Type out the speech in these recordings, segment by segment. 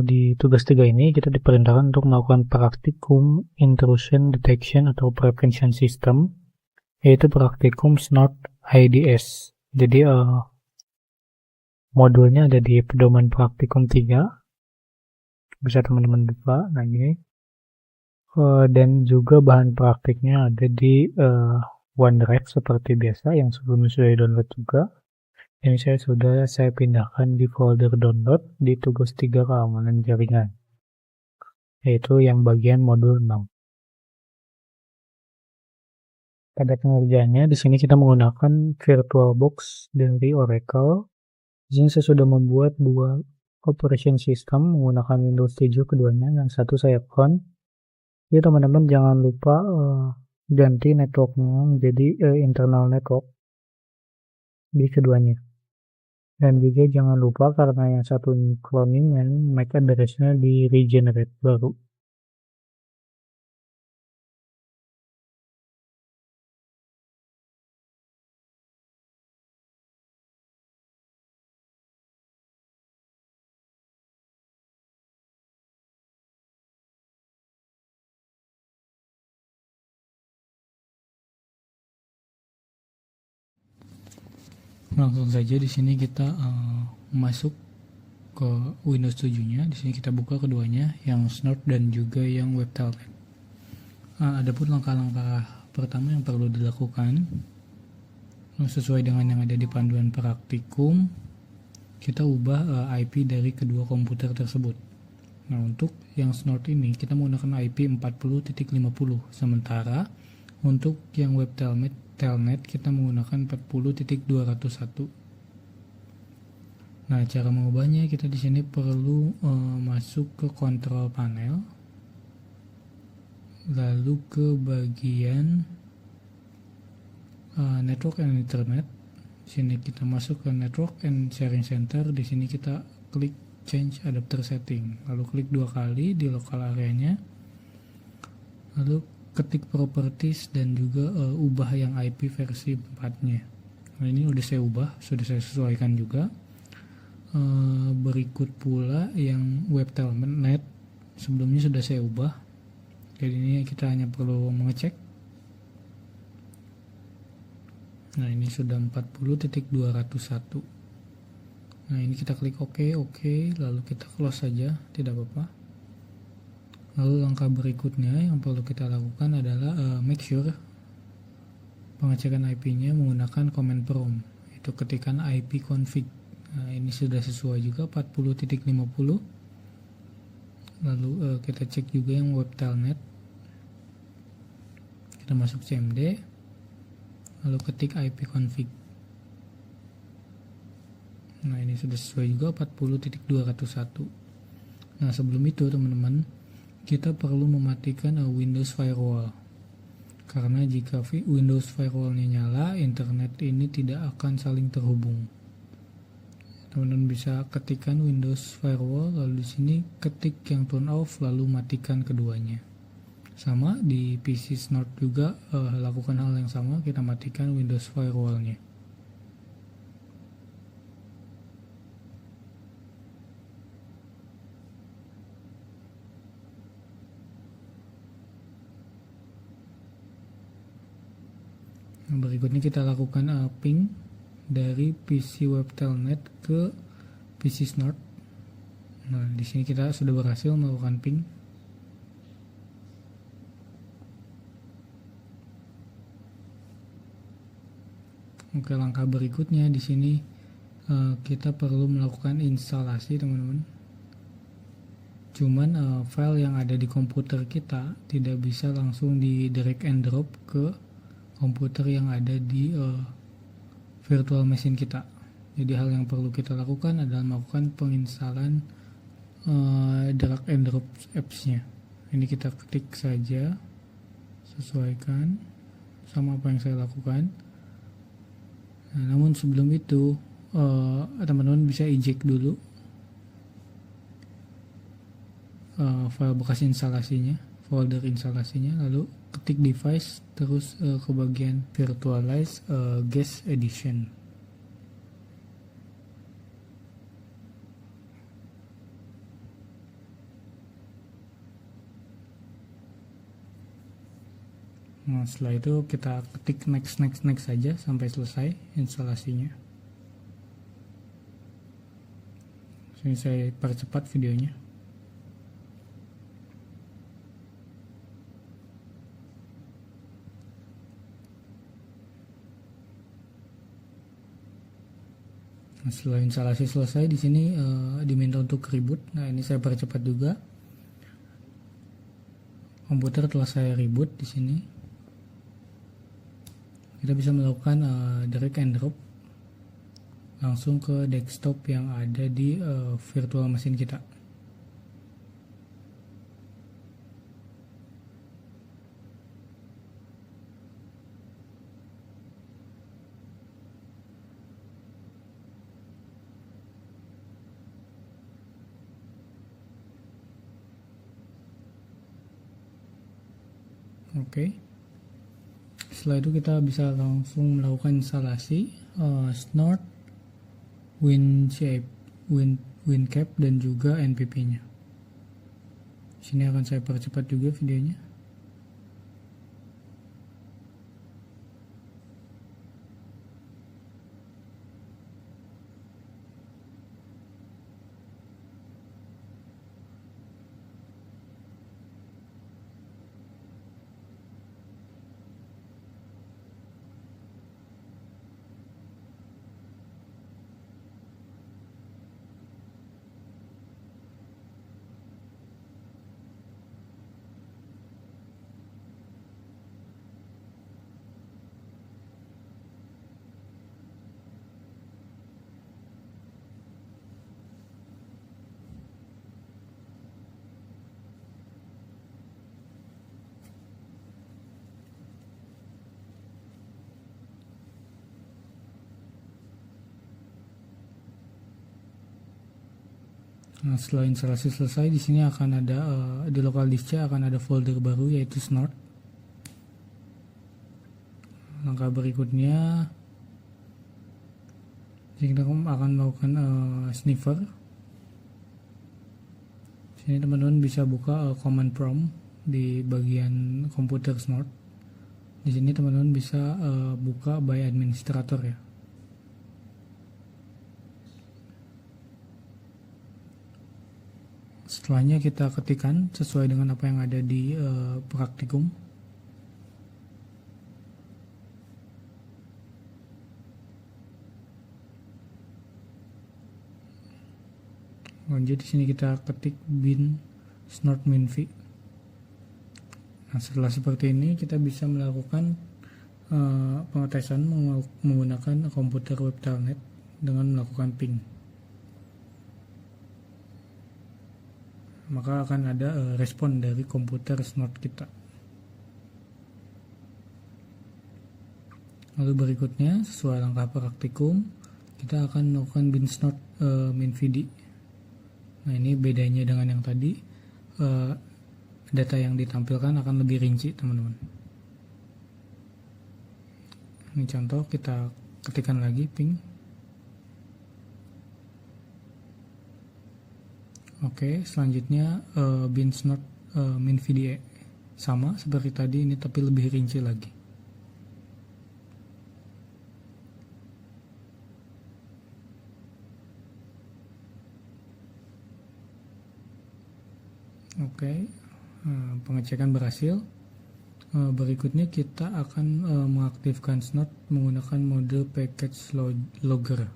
Di tugas 3 ini kita diperintahkan untuk melakukan praktikum intrusion detection atau prevention system, yaitu praktikum Snort IDS. Jadi modulnya ada di pedoman praktikum 3, bisa teman-teman buka. Nah ini dan juga bahan praktiknya ada di OneDrive seperti biasa yang sebelumnya sudah download juga. Ini saya pindahkan di folder download di tugas 3 keamanan jaringan, yaitu yang bagian modul 6. Pada pengerjaannya di sini kita menggunakan VirtualBox dari Oracle. Di sini saya sudah membuat dua operation system menggunakan Windows 7 keduanya, yang satu saya clone. Jadi teman-teman jangan lupa ganti networknya menjadi internal network di keduanya. Dan juga jangan lupa karena yang satu cloning dan MAC address-nya di regenerate baru. Langsung saja di sini kita masuk ke Windows 7-nya. Di sini kita buka keduanya, yang Snort dan juga yang WebTelnet. Adapun langkah-langkah pertama yang perlu dilakukan sesuai dengan yang ada di panduan praktikum, kita ubah IP dari kedua komputer tersebut. Nah, untuk yang Snort ini kita menggunakan IP 40.50, sementara untuk yang WebTelnet kita menggunakan 40.201. Nah, cara mengubahnya kita di sini perlu masuk ke control panel, lalu ke bagian network and internet. Di sini kita masuk ke network and sharing center. Di sini kita klik change adapter setting, lalu klik 2 kali di local area-nya, lalu ketik properties dan juga ubah yang IP versi 4-nya. Nah, ini udah saya ubah, sudah saya sesuaikan juga. Berikut pula yang WebTelnet sebelumnya sudah saya ubah, jadi ini kita hanya perlu mengecek. Nah, ini sudah 40.201. Nah, ini kita klik OK, lalu kita close saja, tidak apa-apa. Lalu langkah berikutnya yang perlu kita lakukan adalah make sure pengecekan IP-nya menggunakan command prompt, itu ketikan IP config. Nah, ini sudah sesuai juga 40.50. Lalu kita cek juga yang WebTelnet. Kita masuk CMD, lalu ketik IP config. Nah, ini sudah sesuai juga 40.201. Nah, sebelum itu teman-teman, kita perlu mematikan Windows Firewall. Karena jika Windows Firewall-nya nyala, internet ini tidak akan saling terhubung. Teman-teman bisa ketikkan Windows Firewall, lalu di sini ketik yang turn off, lalu matikan keduanya. Sama di PC Snort juga lakukan hal yang sama, kita matikan Windows Firewall-nya. Nah, berikutnya kita lakukan ping dari PC WebTelnet ke PC Snort. Nah, di sini kita sudah berhasil melakukan ping. Oke, langkah berikutnya di sini kita perlu melakukan instalasi, teman-teman. Cuman file yang ada di komputer kita tidak bisa langsung di drag and drop ke komputer yang ada di virtual machine kita. Jadi hal yang perlu kita lakukan adalah melakukan penginstalan drag and drop apps-nya. Ini kita ketik saja, sesuaikan sama apa yang saya lakukan. Nah, namun sebelum itu teman-teman bisa eject dulu file bekas instalasinya, folder instalasinya, lalu ketik device, terus ke bagian virtualize guest edition. Nah, setelah itu kita ketik next saja sampai selesai instalasinya. Sini saya percepat videonya. Nah, setelah instalasi selesai, di sini diminta untuk reboot. Nah, ini saya percepat juga. Komputer telah saya reboot di sini. Kita bisa melakukan drag and drop langsung ke desktop yang ada di virtual machine kita. Oke. Setelah itu kita bisa langsung melakukan instalasi Snort, WinShape, WinCap dan juga NPP-nya. Sini akan saya percepat juga videonya. Nah, setelah instalasi selesai, di sini akan ada di local disk-nya akan ada folder baru yaitu Snort. Langkah berikutnya, kita akan melakukan sniffer. Sini teman-teman bisa buka command prompt di bagian komputer Snort. Di sini teman-teman bisa buka by administrator ya. Setelahnya kita ketikkan sesuai dengan apa yang ada di praktikum. Lanjut di sini kita ketik bin snort minv. Nah, setelah seperti ini kita bisa melakukan pengetesan menggunakan komputer web telnet dengan melakukan ping. Maka akan ada respon dari komputer Snort kita. Lalu berikutnya, sesuai langkah praktikum, kita akan melakukan bin snort minvd. Nah, ini bedanya dengan yang tadi, data yang ditampilkan akan lebih rinci teman-teman. Ini contoh, kita ketikkan lagi ping. Oke, selanjutnya bin snort minvd sama seperti tadi ini tapi lebih rinci lagi. Oke, pengecekan berhasil. Berikutnya kita akan mengaktifkan Snort menggunakan mode package logger.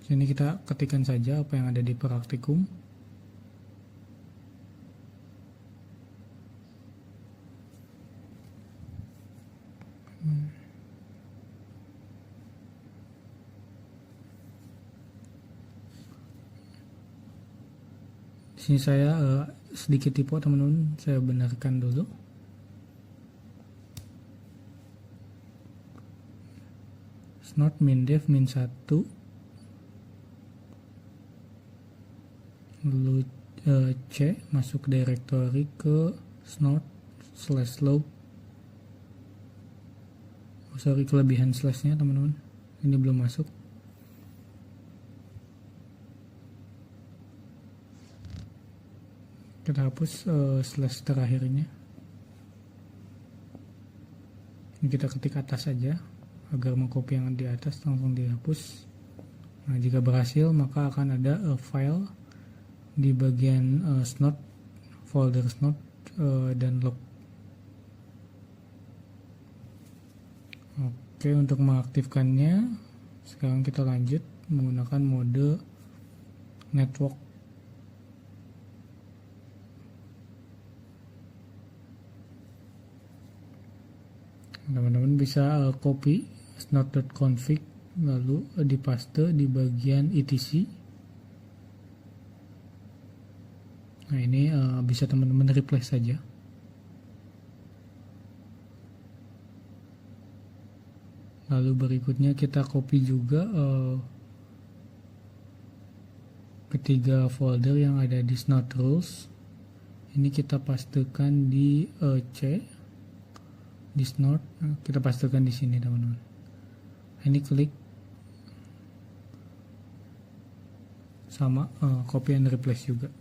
Sini kita ketikkan saja apa yang ada di praktikum. Di sini saya sedikit typo teman-teman, saya benarkan dulu. Snort mindev min1, lalu C masuk directory ke snort/log. Sorry, kelebihan slashnya teman-teman, ini belum masuk. Kita hapus slash terakhirnya. Ini kita ketik atas saja agar mengcopy yang di atas langsung dihapus. Nah, jika berhasil maka akan ada file di bagian snot, folder snot dan log. Oke, untuk mengaktifkannya sekarang kita lanjut menggunakan mode network. Teman-teman bisa copy snot.config lalu dipaste di bagian etc. Nah, ini bisa teman-teman replace saja. Lalu berikutnya kita copy juga ketiga folder yang ada di snot rules. Ini kita pastekan di C di snot. Nah, kita pastekan di sini teman-teman. Ini klik sama copy and replace juga.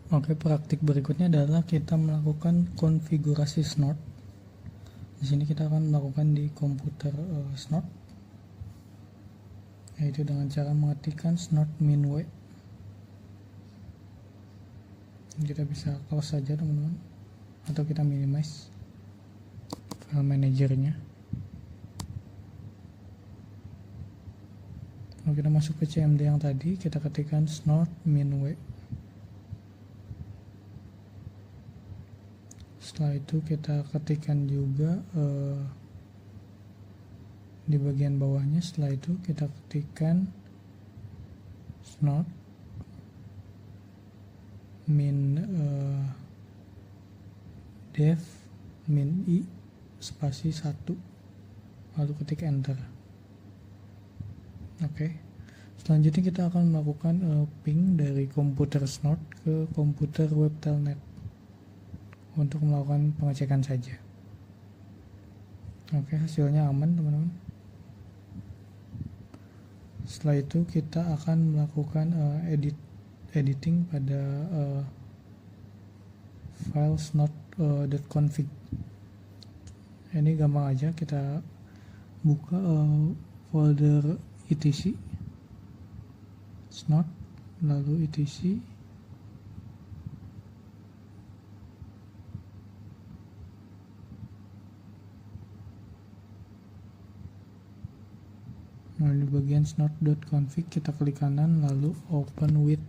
Oke, praktik berikutnya adalah kita melakukan konfigurasi snot. Di sini kita akan melakukan di komputer snot, yaitu dengan cara mengetikkan snot min-w. Kita bisa close saja teman-teman, atau kita minimize file manajernya. Lalu kita masuk ke CMD yang tadi, kita ketikkan snot min-w. Setelah itu kita ketikkan juga di bagian bawahnya. Setelah itu kita ketikkan snot min def min i spasi 1, lalu ketik enter. Oke. Selanjutnya kita akan melakukan ping dari komputer snot ke komputer web telnet untuk melakukan pengecekan saja. Oke, hasilnya aman teman-teman. Setelah itu kita akan melakukan editing pada file snot.config. Ini gampang aja, kita buka folder etc snot, lalu etc, nah di bagian snot.config kita klik kanan lalu open with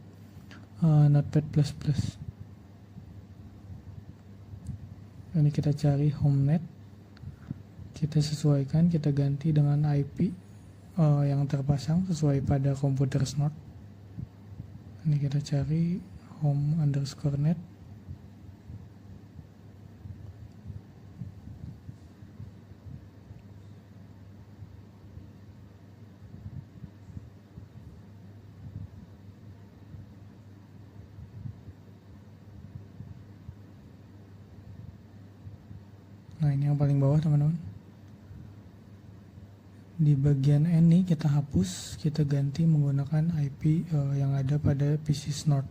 notepad++. Ini kita cari homenet, kita sesuaikan, kita ganti dengan IP yang terpasang sesuai pada komputer snot. Ini kita cari home_net. Nah, ini yang paling bawah teman-teman. Di bagian ini kita hapus, kita ganti menggunakan IP yang ada pada PC snot,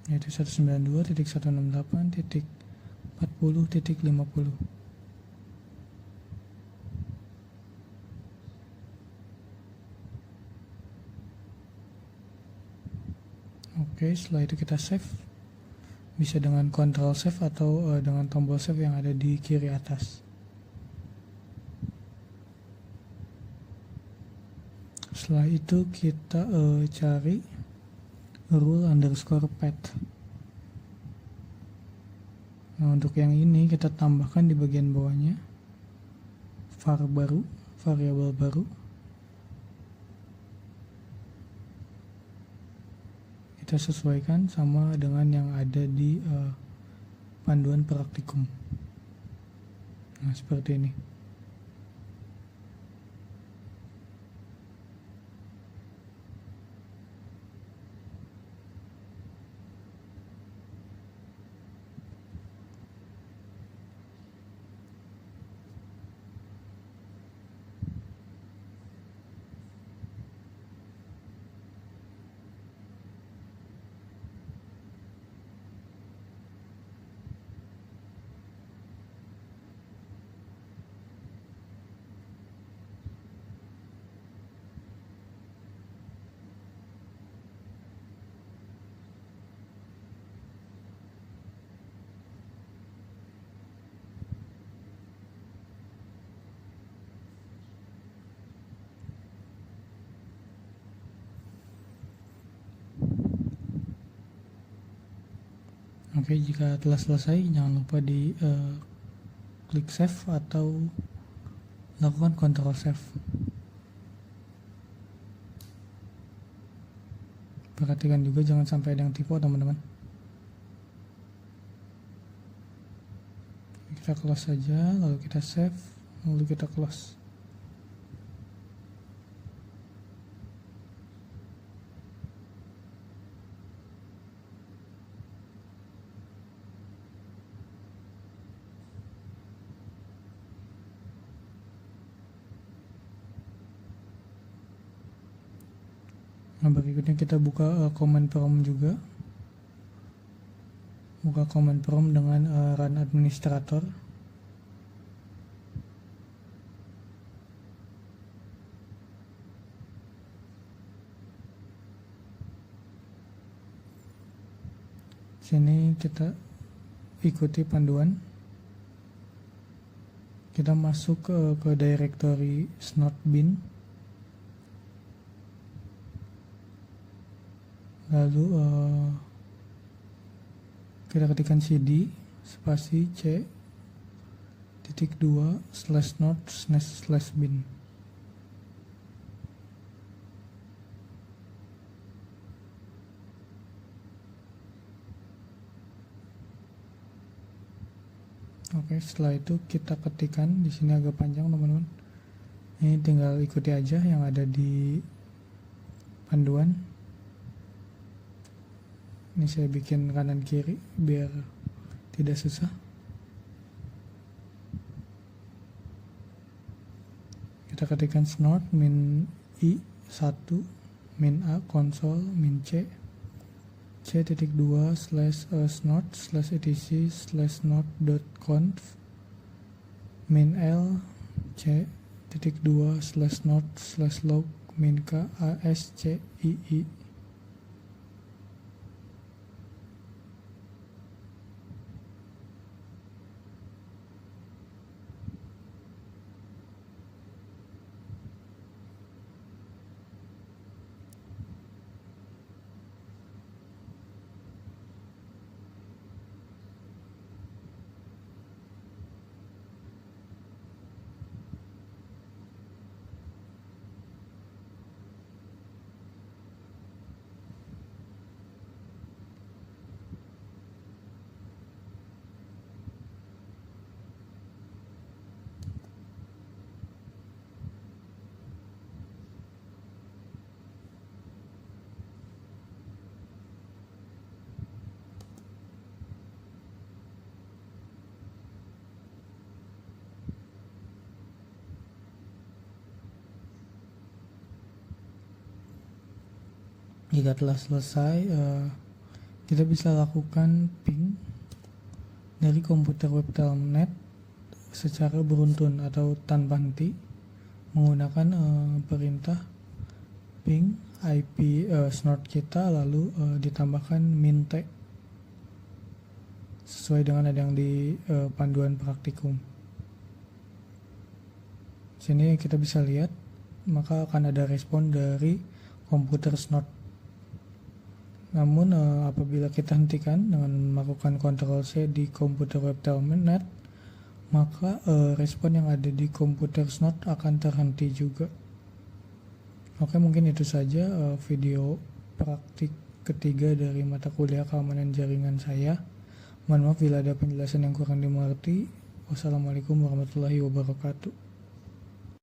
yaitu 192.168.40.50. Oke, setelah itu kita save. Bisa dengan Ctrl Save atau dengan tombol save yang ada di kiri atas. Setelah itu kita cari rule_path. Nah, untuk yang ini kita tambahkan di bagian bawahnya var baru, variabel baru. Kita sesuaikan sama dengan yang ada di panduan praktikum. Nah, seperti ini. Oke, jika telah selesai jangan lupa di klik save atau lakukan Ctrl save. Perhatikan juga jangan sampai ada yang typo teman-teman. Kita close saja, lalu kita save, lalu kita close. Nah, berikutnya kita buka command prompt juga. Buka command prompt dengan run administrator. Sini kita ikuti panduan. Kita masuk ke directory snot.bin. Lalu kita ketikkan cd spasi c.2/snot/bin. Oke, setelah itu kita ketikkan, di sini agak panjang teman-teman. Ini tinggal ikuti aja yang ada di panduan. Ini saya bikin kanan kiri biar tidak susah. Kita ketikkan snort min i 1 min a konsol min c.2/snort/etc/snort.conf min l c.2/snort/log min k ascii. Jika telah selesai, kita bisa lakukan ping dari komputer web telnet secara beruntun atau tanpa henti menggunakan perintah ping IP snort kita, lalu ditambahkan min t sesuai dengan ada yang di panduan praktikum. Sini kita bisa lihat, maka akan ada respon dari komputer snort. Namun apabila kita hentikan dengan melakukan Ctrl C di komputer web telnet, maka respon yang ada di komputer snort akan terhenti juga. Oke, mungkin itu saja video praktik ketiga dari mata kuliah keamanan jaringan saya. Mohon maaf bila ada penjelasan yang kurang dimengerti. Wassalamualaikum warahmatullahi wabarakatuh.